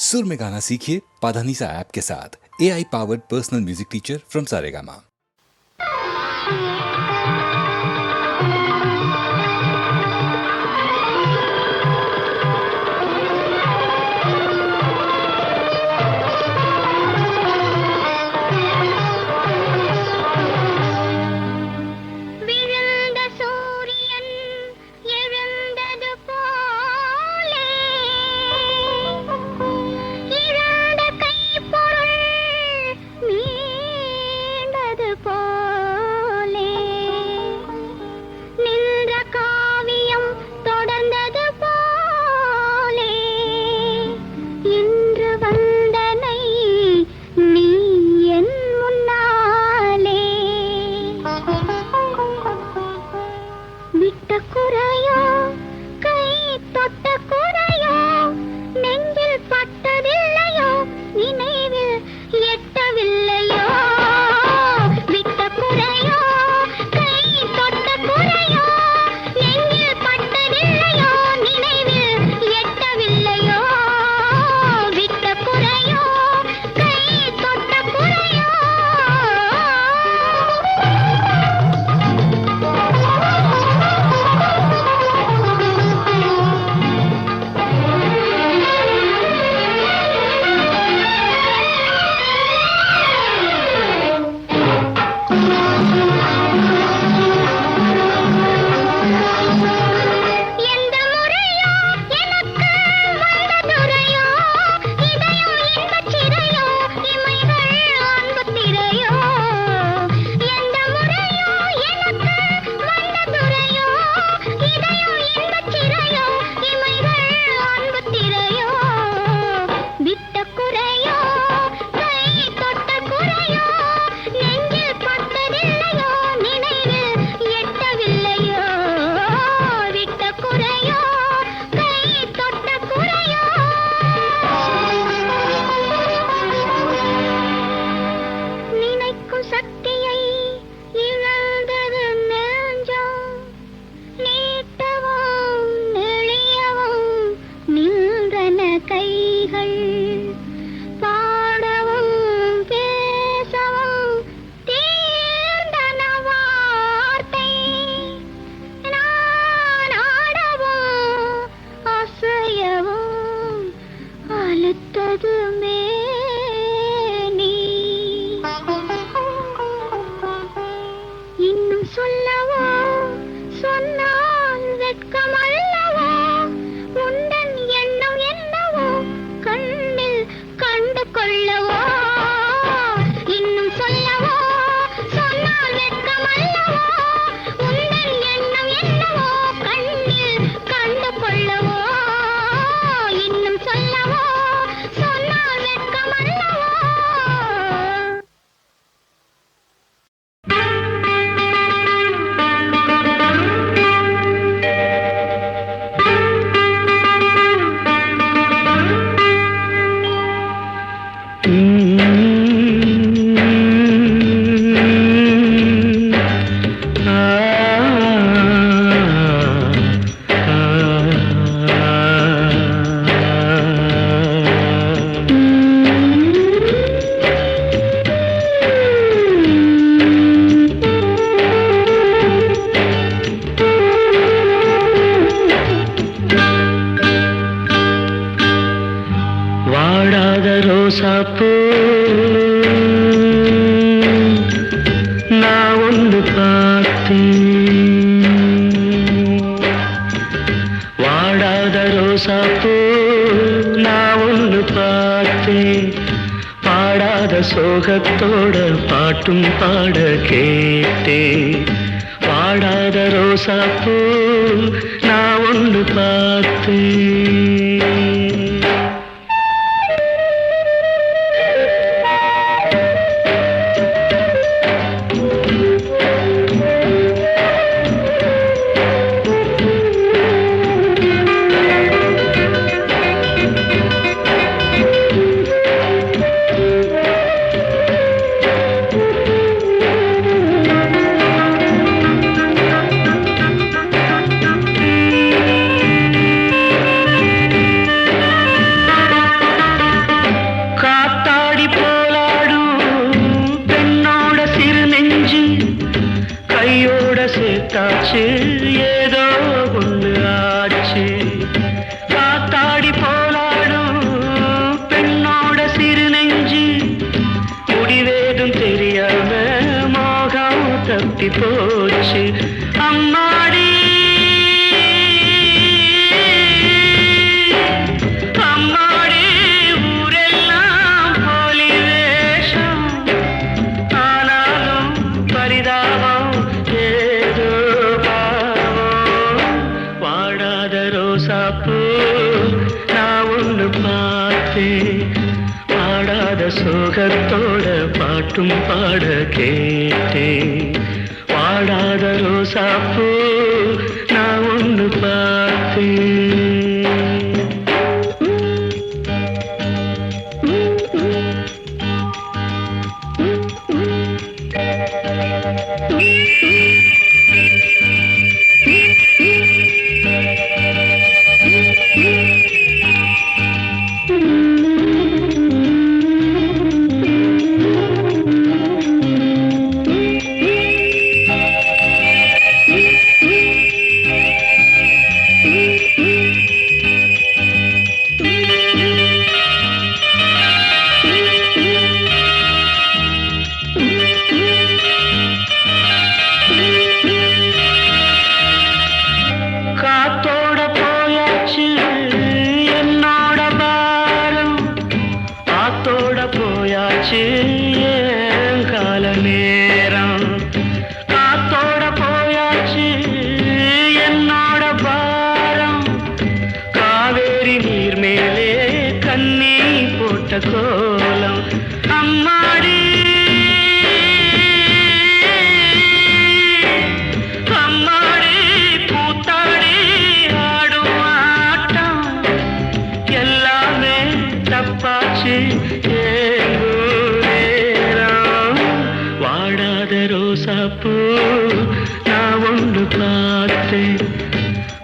सुर में गाना सीखिए पाधानीसा ऐप के साथ। AI powered personal music teacher from Saregama. சோகத்தோட பாட்டும் பாட கேட்டே வாடாத ரோசாப்பூ நான் ஒன்று பார்த்தேன். போச்சு அம்மாடி அம்மாடி ஊரெல்லாம் போலி வேஷம் ஆனாலும் பரிதாபம் ஏதோ பாவம் வாடாத ரோசாப்பூ நான் ஒன்று பார்த்தேன் பாடாத சோகத்தோட பாட்டும் பாட கேட்டேன் வாடாத ரோசாப்பூ நான் ஒன்று பார்த்தேன் காத்தோட போயாச்சு என்னோட பாரம் ஆத்தோட போயாச்சு என் கால நேரம் காத்தோட போயாச்சு என்னோட பாரம் காவேரி நீர் மேலே கண்ணி போட்ட கோலம் அம்மாடி அம்மாடி பூத்தாடி ஆடும் ஆட்டம் எல்லாமே தப்பாச்சு ஏங்கோ நேரம் வாடாத ரோசாப்பூ நான் ஒன்று பார்த்தேன்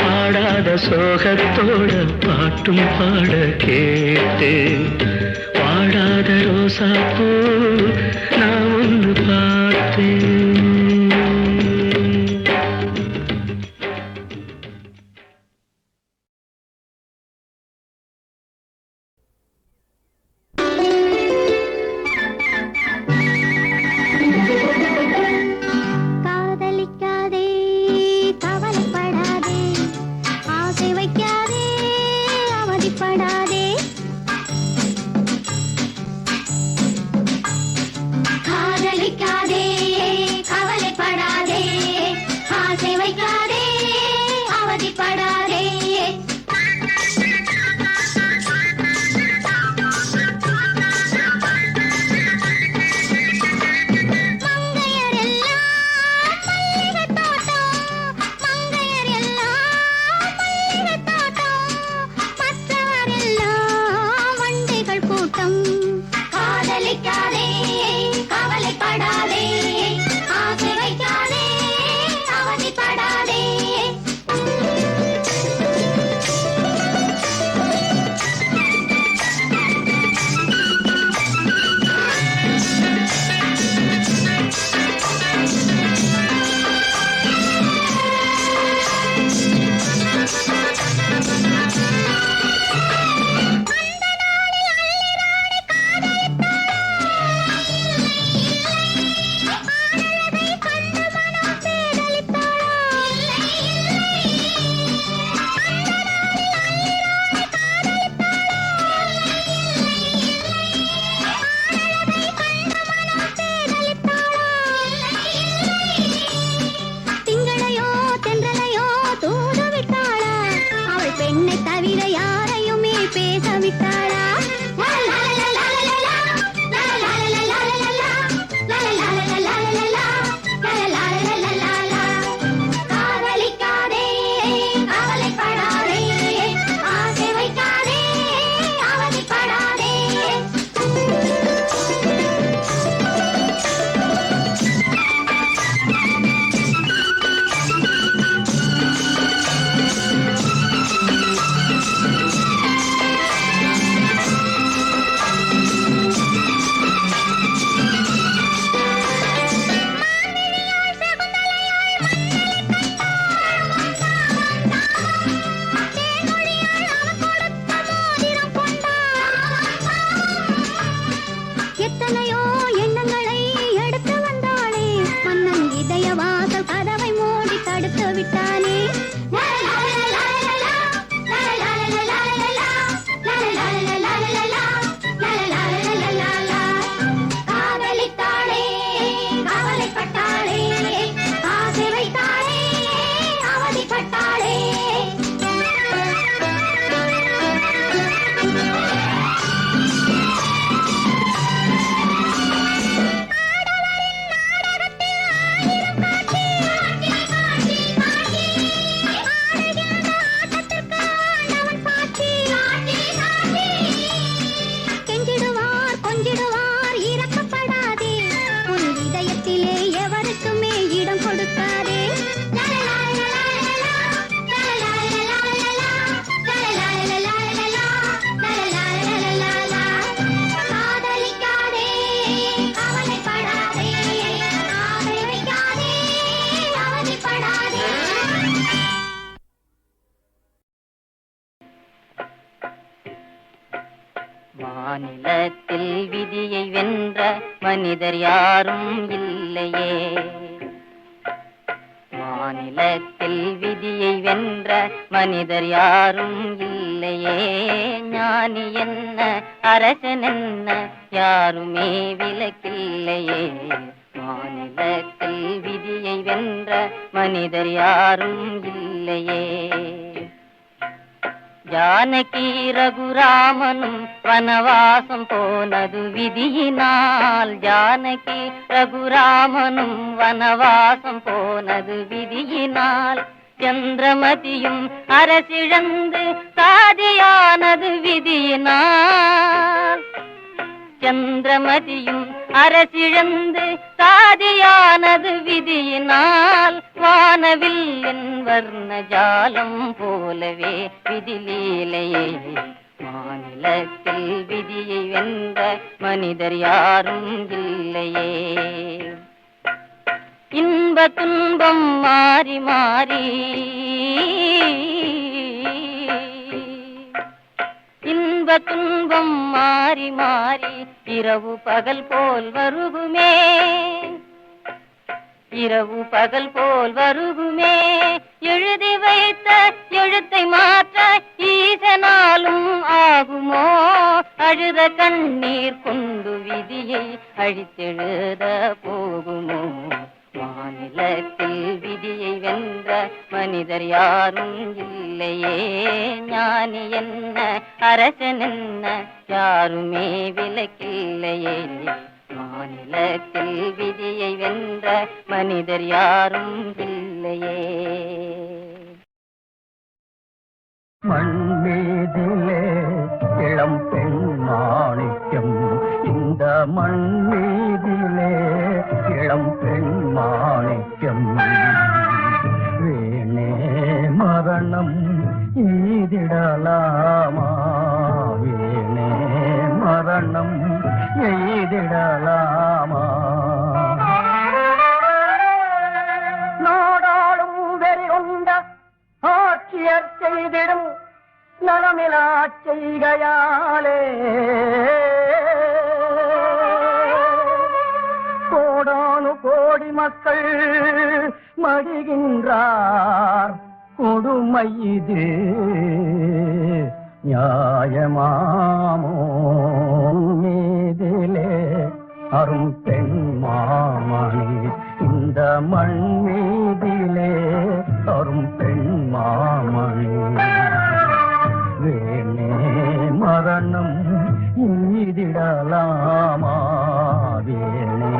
பாடாத சோகத்தோட பாட்டும் பாட கேட்டேன் வாடாத ரோசாப்பூ நான் ஒன்று பார்த்தேன் காதலிக்காதே கவலைப்படாதே ஆசை வைக்காதே அவதிப்படாதே மாநிலத்தில் விதியை வென்ற மனிதர் யாரும் இல்லையே. மாநிலத்தில் விதியை வென்ற மனிதர் யாரும் இல்லையே. ஞானி என்ன அரசன் என்ன யாருமே விலக்கில்லையே. மாநிலத்தில் விதியை வென்ற மனிதர் யாரும் இல்லையே. ஜானகி ரகுராமனும் வனவாசம் போனது விதியினால். ஜானகி ரகுராமனும் வனவாசம் போனது விதியினால். சந்திரமதியும் அரசிழந்து சாதியானது விதியினால். சந்திரமதியும் அரசிழந்து சாதியானது விதியினால். வானவில்லின் வர்ண ஜாலம் போலவே விதிலீலையே. மாநிலத்தில் விதியை வென்ற மனிதர் யாரும் இல்லையே. இன்ப துன்பம் மாறி மாறி இன்ப துன்பம் மாறி மாறி இரவு பகல் போல் வருகுமே. இரவு பகல் போல் வருகுமே. எழுதி வைத்த எழுத்தை மாற்ற ஈசனாலும் ஆகுமோ. அழுத கண்ணீர் கொண்டு விதியை அழித்தெழுத போகுமோ. மாநிலத்தில் விதியை வென்ற மனிதர் யாரும் இல்லையே. ஞானி என்ன அரசன் என்ன யாருமே விலக்கில்லையே. மாநிலத்தில் விதியை வென்ற மனிதர் யாரும் இல்லையே. மண்மீதிலே இளம் பெண் மாணிக்கம். இந்த மண்மீதிலே இளம் பெண் மாணிக்கம். வீணே மரணம் எய்திடலாமா. வீணே மரணம் எய்திடலாமா. நாடாளும் வெறி கொண்ட ஆட்சியர் செய்திடும் நலமிலா செய்கையாலே கோடானு கோடி மக்கள் மடிகின்றார். கொடுமை இது நியாயமாமோ. மீதிலே அரும் பெண் மாமணி. இந்த மண் மீதிலே அரும் பெண் மாமணி. வேணே மரணம் எய்திடலாமா. வேணே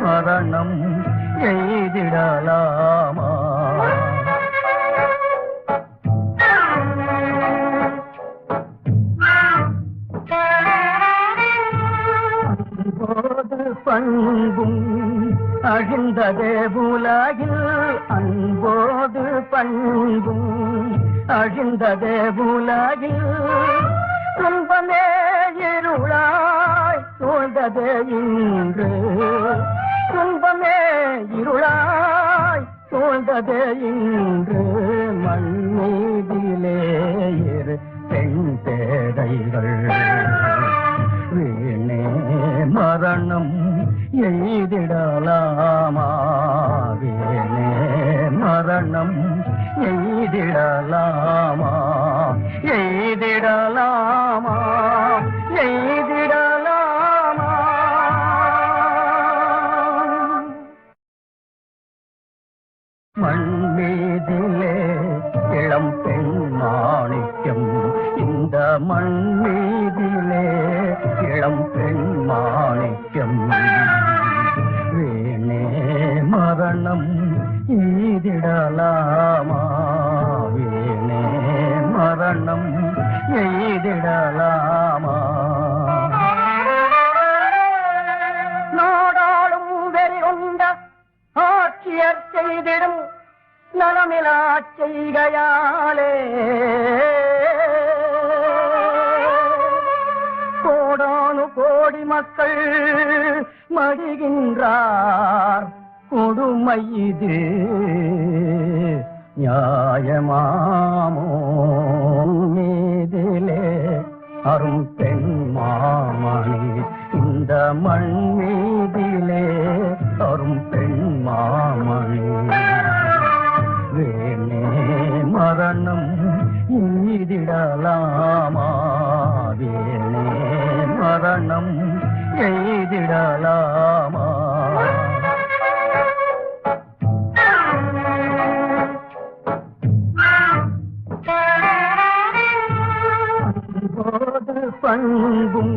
மரணம் எய்திடலாமா. பண்பும் அழிந்ததே உலகில். அன்போடு பண்பும் அழிந்ததே உலகில். துன்பமே இருளாய் சூழ்ந்ததே இன்று. துன்பமே இருளாய் சூழ்ந்ததே இன்று. மண்ணீதிலே இரு பெண் பேதைகள். வீணே மரணம் எய்திடலாமா. வீணே மரணம் எய்திடலாமா. எய்திடலாமா. எய்திடலாமா. மண்மீதிலே இளம் பெண் மாணிக்கம். இந்த மண்மீதிலே இளம் பெண் மாணிக்கம். வீணே மரணம் எய்திடலாமா. வீணே மரணம் எய்திடலாமா. நாடாளும் வெறி கொண்ட ஆட்சியர் செய்திடும் நலமிலா செய்கையாலே கோடானு கோடி மக்கள் மடிகின்றார். கொடுமை இது நியாயமாமோ. மீதிலே அரும் பெண் மாமணி இந்த மண் மீதிலே அரும் பெண் மாமணி வேணே மரணம் எய்திடலாமா வேணே மரணம் எய்திடலாமா பண்பும்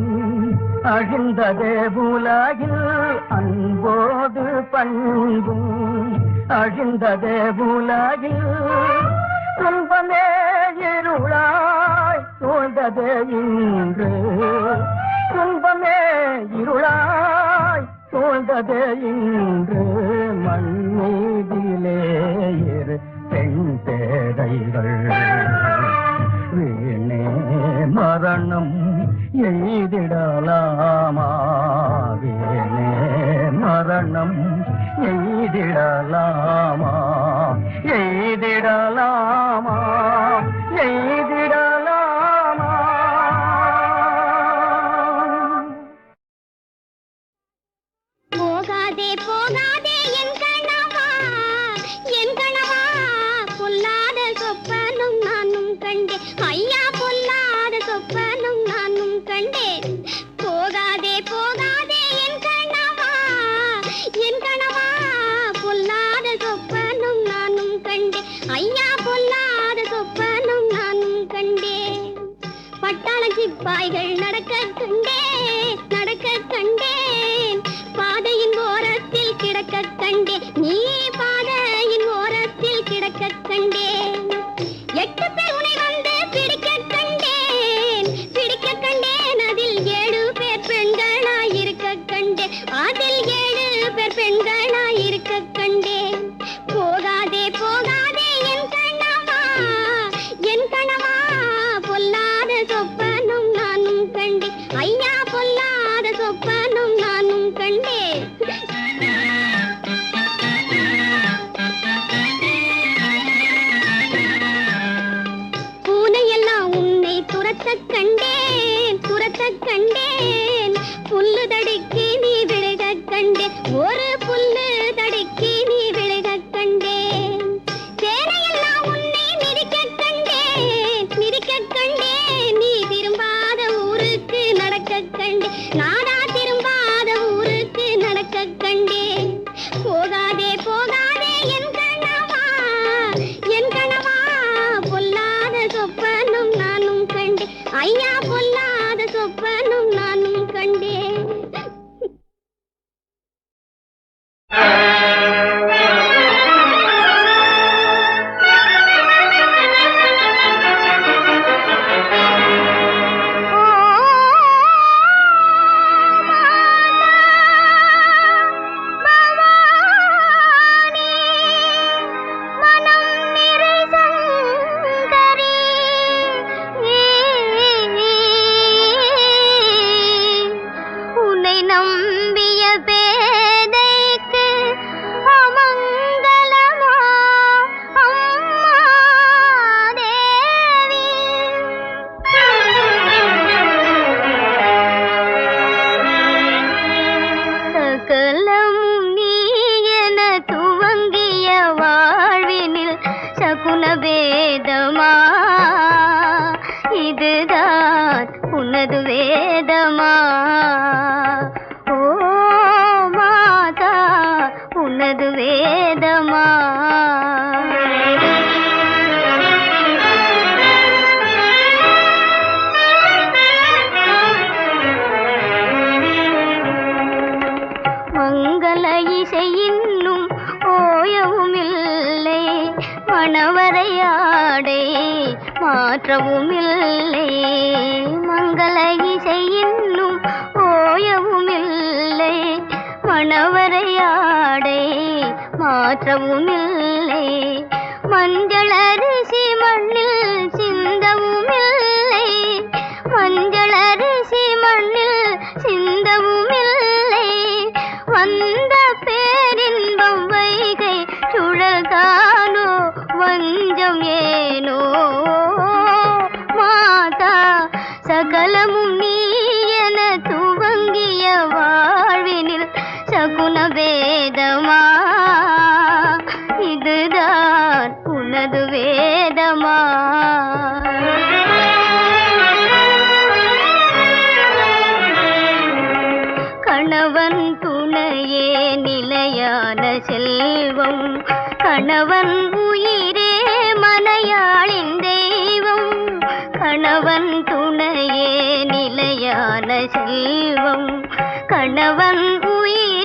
அழிந்ததே உலகில் அன்போடு பண்பும் அழிந்ததே உலகில் துன்பமே இருளாய் சூழ்ந்ததே இன்று துன்பமே இருளாய் சூழ்ந்ததே இன்று மண் மீதிலே இரு பெண் பேதைகள் வீணே மரணம் எய்திடலாமா வீணே மரணம் எய்திடலாமா எய்திடலாமா எய்திடலாமா போகாதே போகாதே என் கணவா பொல்லாத சொப்பனும் நானும் கண்டேன் ஐயா பொல்லாத சொப்பனும் நானும் கண்டேன் போகாதே போகாதே என் கணவா பொல்லாத சொப்பனும் நானும் கண்டேன் ஐயா பொல்லாத சொப்பனும் நானும் கண்டேன் பட்டாள சிப்பாய்கள் நடக்க கண்டேன் பாதையின் ஓரத்தில் கிடக்க கண்டேன் நீ பாதையின் ஓரத்தில் கிடக்க கண்டேன் 8 பேர் உன்னை வந்து பிடிக்க கண்டேன் அதில் 7 பேர் பெண்களாயிருக்க கண்டேன் அதில் 7 பேர் பெண்களாயிருக்க கண்டேன் போகாதே போகாதே என் கணவா பொல்லாத சொப்பனும் நானும் கண்டேன் ஐயா பொல்லாத சொப்பனும் நானும் கண்டேன் பூனையெல்லாம் உன்னை துரத்த கண்டேன் புல்லு தடுக்கி நீ விழுக கண்டேன் ஒரு புல்லு தடுக்கி நீ விழுக கண்டேன் சேனையெல்லாம் உன்னை மிதிக்க கண்டேன் நீ திரும்பாத ஊருக்கு நடக்க கண்டேன் நாடா திரும்பாத ஊருக்கு நடக்க கண்டேன் போகாதே போகாதே என் கணவா பொல்லாத சொப்பனும் நானும் கண்டேன் ஐயா பொல்லாத சொப்பனும் நானும் கண்டேன் உனது வேதமா ஓ மாதா உனது வேதமா மங்கள இசை இன்னும் ஓயவும் இல்லை மணவரையாடை மாற்றவும் இல்லை மங்கள இசை இன்னும் ஓயவும் இல்லை மணவரையாடை மாற்றவும் இல்லை மஞ்சள் அரிசி மண்ணில் சிந்தவும் இல்லை மஞ்சள் அரிசி மண்ணில் சிந்தவும் இல்லை வந்த பேரின்பம் வைகை சுழல்தானோ வஞ்சம் ஏனோ மாதா சகல கணவன் துணையே நிலையான செல்வம், கணவன் உயிரே மனையாளின் தெய்வம், கணவன் துணையே நிலையான செல்வம், கணவன் உயிரே